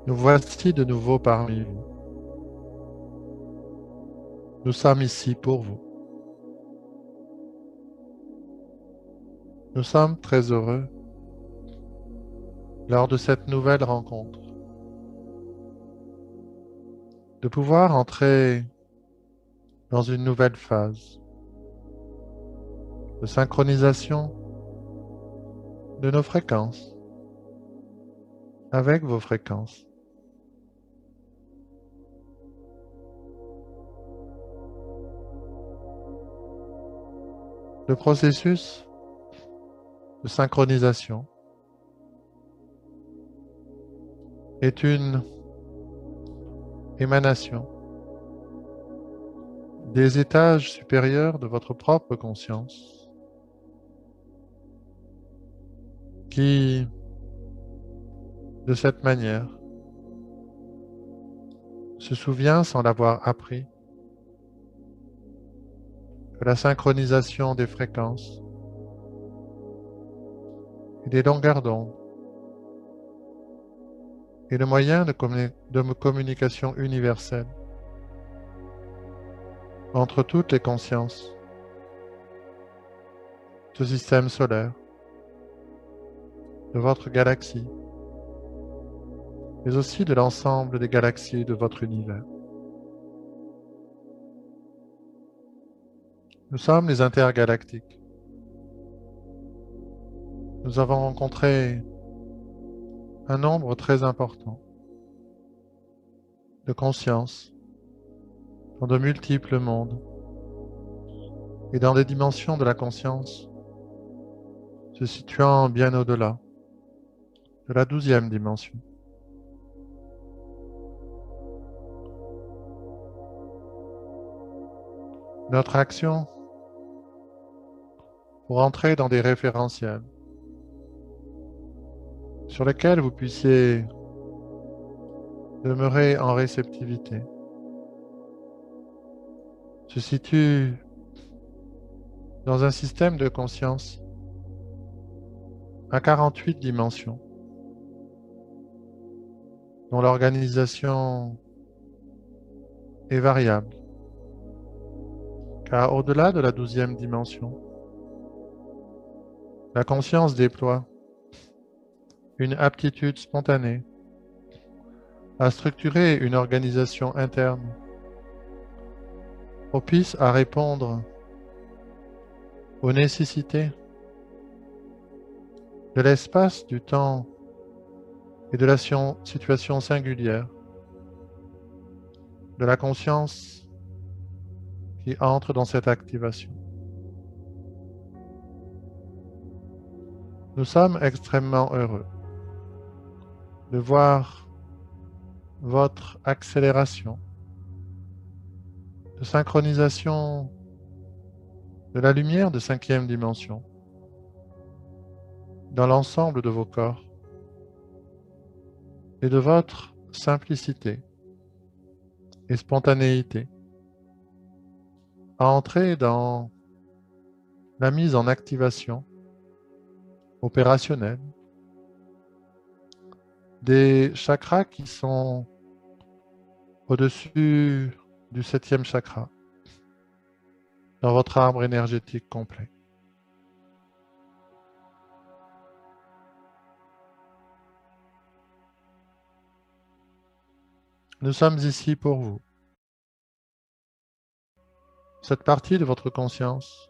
Nous voici de nouveau parmi vous. Nous sommes ici pour vous. Nous sommes très heureux lors de cette nouvelle rencontre de pouvoir entrer dans une nouvelle phase de synchronisation de nos fréquences avec vos fréquences. Le processus de synchronisation est une émanation des étages supérieurs de votre propre conscience qui, de cette manière, se souvient sans l'avoir appris que la synchronisation des fréquences et des longueurs d'onde est le moyen de communication universelle entre toutes les consciences, ce système solaire, de votre galaxie, mais aussi de l'ensemble des galaxies de votre univers. Nous sommes les intergalactiques. Nous avons rencontré un nombre très important de consciences dans de multiples mondes et dans des dimensions de la conscience se situant bien au-delà de la 12e dimension. Notre action pour entrer dans des référentiels sur lesquels vous puissiez demeurer en réceptivité se situe dans un système de conscience à 48 dimensions, dont l'organisation est variable, car au-delà de la 12e dimension, la conscience déploie une aptitude spontanée à structurer une organisation interne propice à répondre aux nécessités de l'espace, du temps et de la situation singulière de la conscience qui entre dans cette activation. Nous sommes extrêmement heureux de voir votre accélération de synchronisation de la lumière de 5e dimension dans l'ensemble de vos corps et de votre simplicité et spontanéité à entrer dans la mise en activation opérationnelle des chakras qui sont au-dessus du 7e chakra dans votre arbre énergétique complet. Nous sommes ici pour vous. Cette partie de votre conscience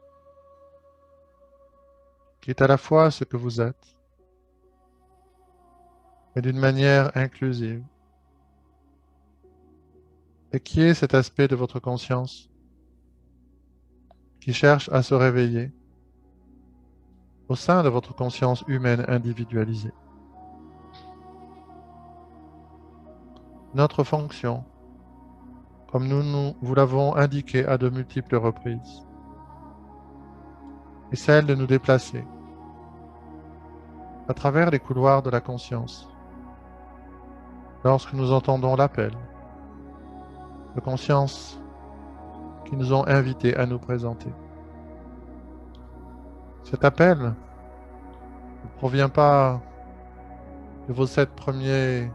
qui est à la fois ce que vous êtes, mais d'une manière inclusive, et qui est cet aspect de votre conscience qui cherche à se réveiller au sein de votre conscience humaine individualisée. Notre fonction, comme nous vous l'avons indiqué à de multiples reprises, est celle de nous déplacer à travers les couloirs de la conscience lorsque nous entendons l'appel de conscience qui nous ont invités à nous présenter. Cet appel ne provient pas de vos 7 premiers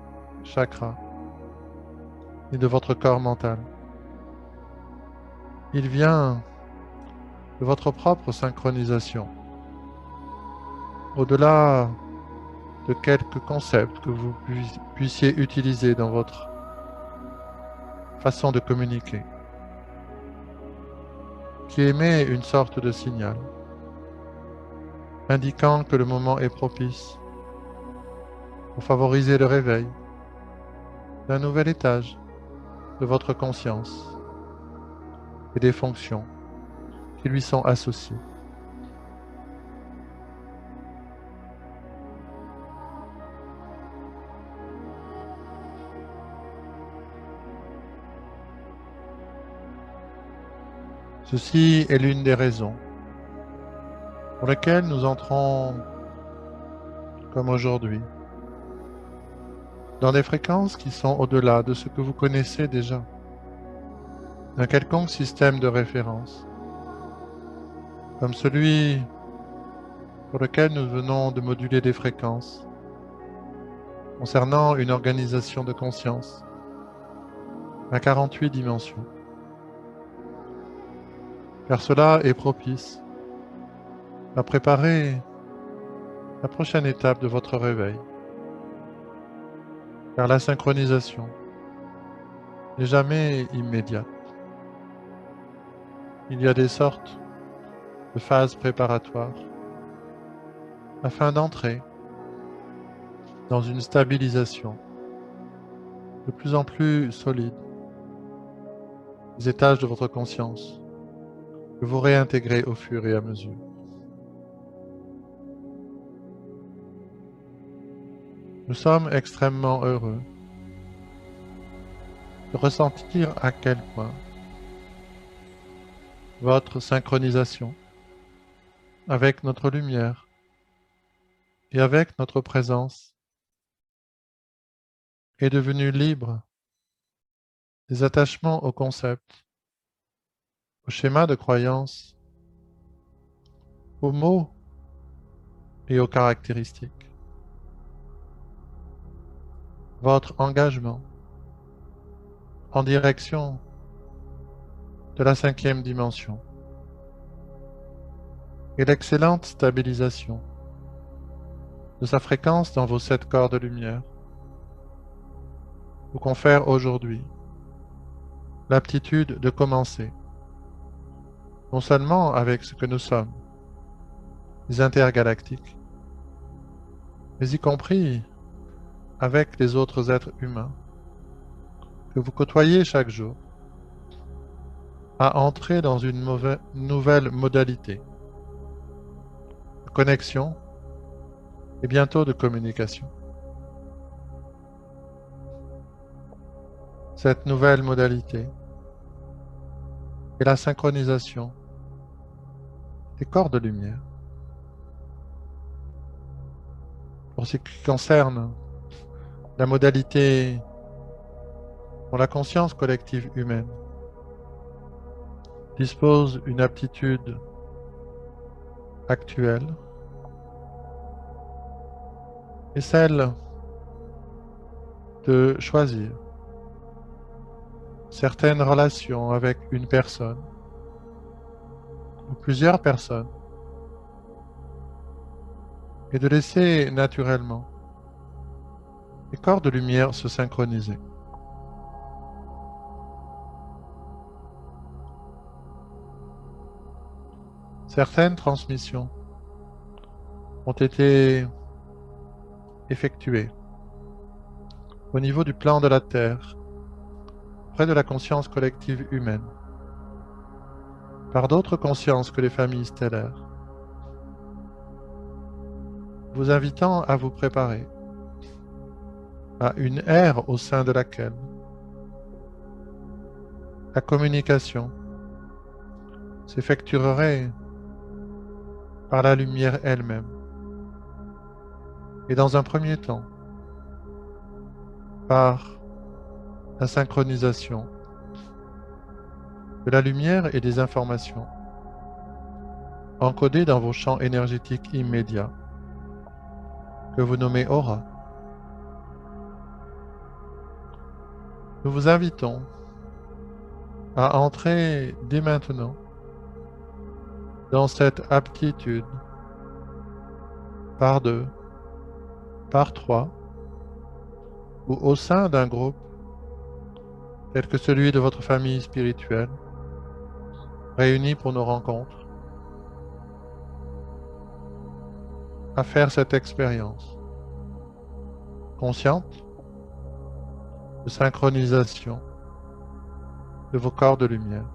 chakras, ni de votre corps mental. Il vient de votre propre synchronisation, au-delà de quelques concepts que vous puissiez utiliser dans votre façon de communiquer, qui émet une sorte de signal, indiquant que le moment est propice pour favoriser le réveil d'un nouvel étage de votre conscience et des fonctions qui lui sont associées. Ceci est l'une des raisons pour lesquelles nous entrons, comme aujourd'hui, dans des fréquences qui sont au-delà de ce que vous connaissez déjà, d'un quelconque système de référence, comme celui pour lequel nous venons de moduler des fréquences concernant une organisation de conscience à 48 dimensions. Car cela est propice à préparer la prochaine étape de votre réveil. Car la synchronisation n'est jamais immédiate. Il y a des sortes de phases préparatoires afin d'entrer dans une stabilisation de plus en plus solide des étages de votre conscience que vous réintégrez au fur et à mesure. Nous sommes extrêmement heureux de ressentir à quel point votre synchronisation avec notre lumière et avec notre présence est devenue libre des attachements aux concepts, aux schémas de croyance, aux mots et aux caractéristiques. Votre engagement en direction de la 5e dimension et l'excellente stabilisation de sa fréquence dans vos 7 corps de lumière vous confère aujourd'hui l'aptitude de commencer, non seulement avec ce que nous sommes, les intergalactiques, mais y compris avec les autres êtres humains que vous côtoyez chaque jour, à entrer dans une nouvelle modalité de connexion et bientôt de communication. Cette nouvelle modalité est la synchronisation des corps de lumière. Pour ce qui concerne la modalité dont la conscience collective humaine dispose une aptitude actuelle est celle de choisir certaines relations avec une personne ou plusieurs personnes et de laisser naturellement les corps de lumière se synchroniser. Certaines transmissions ont été effectuées au niveau du plan de la Terre, près de la conscience collective humaine, par d'autres consciences que les familles stellaires, vous invitant à vous préparer à une ère au sein de laquelle la communication s'effectuerait par la lumière elle-même, et dans un premier temps, par la synchronisation de la lumière et des informations encodées dans vos champs énergétiques immédiats, que vous nommez aura. nous vous invitons à entrer dès maintenant dans cette aptitude par deux, par trois, ou au sein d'un groupe tel que celui de votre famille spirituelle, réunis pour nos rencontres, à faire cette expérience consciente de synchronisation de vos corps de lumière.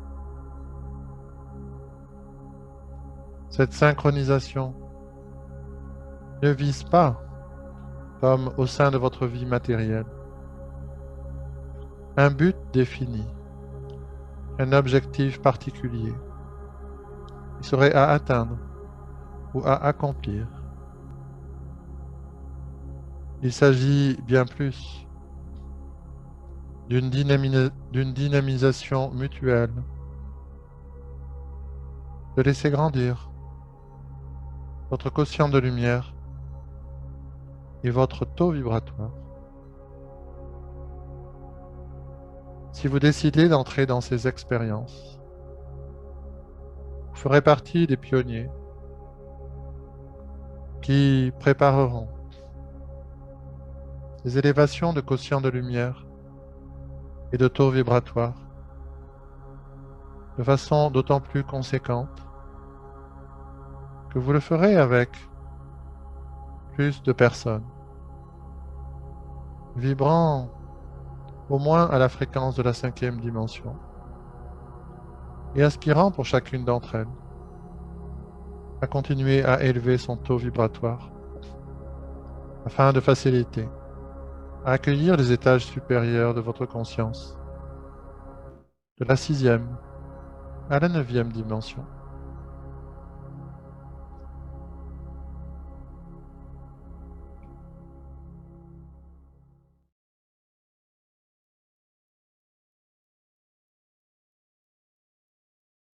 Cette synchronisation ne vise pas, comme au sein de votre vie matérielle, un but défini, un objectif particulier qui serait à atteindre ou à accomplir. Il s'agit bien plus d'une dynamisation mutuelle, de laisser grandir votre quotient de lumière et votre taux vibratoire. Si vous décidez d'entrer dans ces expériences, vous ferez partie des pionniers qui prépareront des élévations de quotient de lumière et de taux vibratoire de façon d'autant plus conséquente que vous le ferez avec plus de personnes, vibrant au moins à la fréquence de la 5e dimension et aspirant pour chacune d'entre elles à continuer à élever son taux vibratoire afin de faciliter à accueillir les étages supérieurs de votre conscience, de la 6e à la 9e dimension.